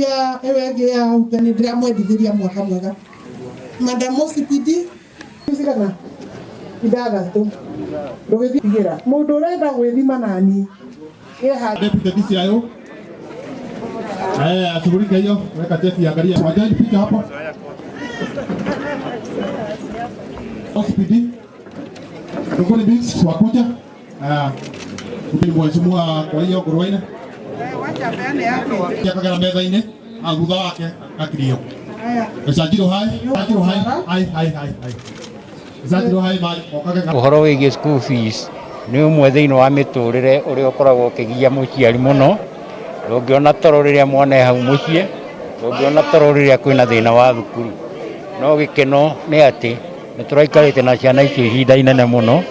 ya ewege ya ukanidria mwedithiria mwaka mwega Madam Osipidi usigana idaga tu ndogithigira mundu urenda gwithima nani deputy DCIO ashughulika hiyo weka cheti ya angalia wajani picha hapo Osipidi Dogoni Beats wakuja Kuti mheshimiwa kwa hiyo Gurwaina wacha peane hapo ya kagara meza-ini agutha wake akirio Sajiro hai Sajiro hai uhoro wĩgiĩ school fees nĩ ũmwe thĩinĩ wa mĩtũrĩre ũrĩa ũkoragwo ũkĩgia mũciari mũno ndũngĩona toro rĩrĩa mwana e hau mũciĩ ndũngĩona toro rĩrĩa kwĩna thĩna wa thukuru no gĩkeno nĩ atĩ nĩ tũraikarĩte na ciana icio ihinda inene mũno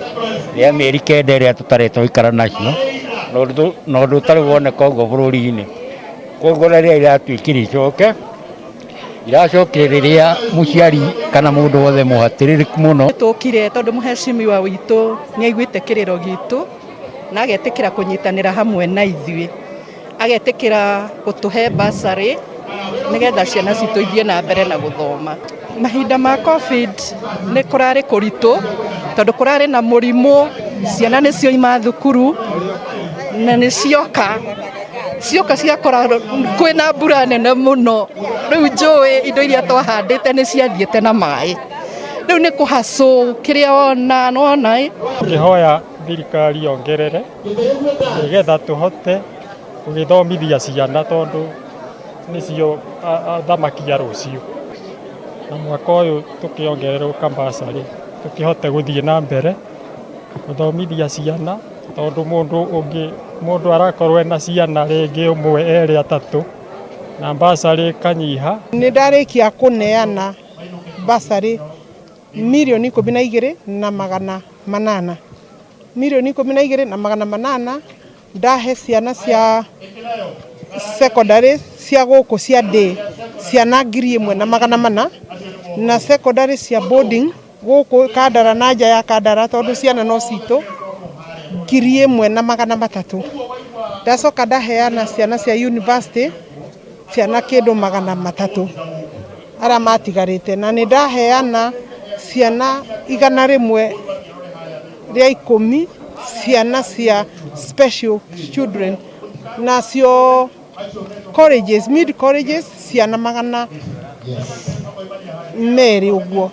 rĩa mĩeri 9 ĩrĩa tũtarĩ tũikara nacio na ũndũ ũtarĩ woneka ũguo bũrũri-inĩ koguo rĩrĩa iratuĩkire icoke iracoke rĩrĩa mũciari kana mũndũ wothe mũhatĩrĩrĩku mũno tũkire tondũ mũheshimiwa witũ nĩ aiguĩte kĩrĩro gitũ na agetĩkĩra kũnyitanĩra hamwe na ithuĩ agetĩkĩra gũtũhe bursary nĩgetha ciana citũ ithiĩ na mbere na gũthoma. Mahinda ma COVID nĩ kũrarĩ kũritũ tondũ kũrarĩ na mũrimũ ciana nĩ cioima thukuru na nĩ cioka ciakora kwĩna mbura nene mũno rĩu njũĩ indo iria twahandĩte nĩ ciathiĩte na maĩ rĩu nĩ kũhacũ kĩrĩa wona ngĩhoya thirikari yongerere nĩgetha tũhote gũgĩthomithia ciana tondũ nĩcio thamaki ya rũciũ na mwaka ũyũ tũkĩongererwo bursary tũkĩhote gũthiĩ na mbere gũthomithia ciana tondũ mũndũ arakorwo ena ciana rĩngĩ ũmwe erĩ atatũ na bursary kanyiha. Nĩ ndarĩkia kũneana bursary milioni 12,800 milioni 12,800 ndahe ciana cia secondary cia gũkũ cia day ciana 1,400 na secondary cia boarding gũkũ Kandara na nja ya Kandara tondũ ciana no citũ 1,300 ndacoka ndaheana ciana cia university ciana kĩndũ 300 arĩa matigarĩte na nĩ ndaheana ciana 110 ciana cia special children na cio colleges mid colleges ciana 200 ũguo.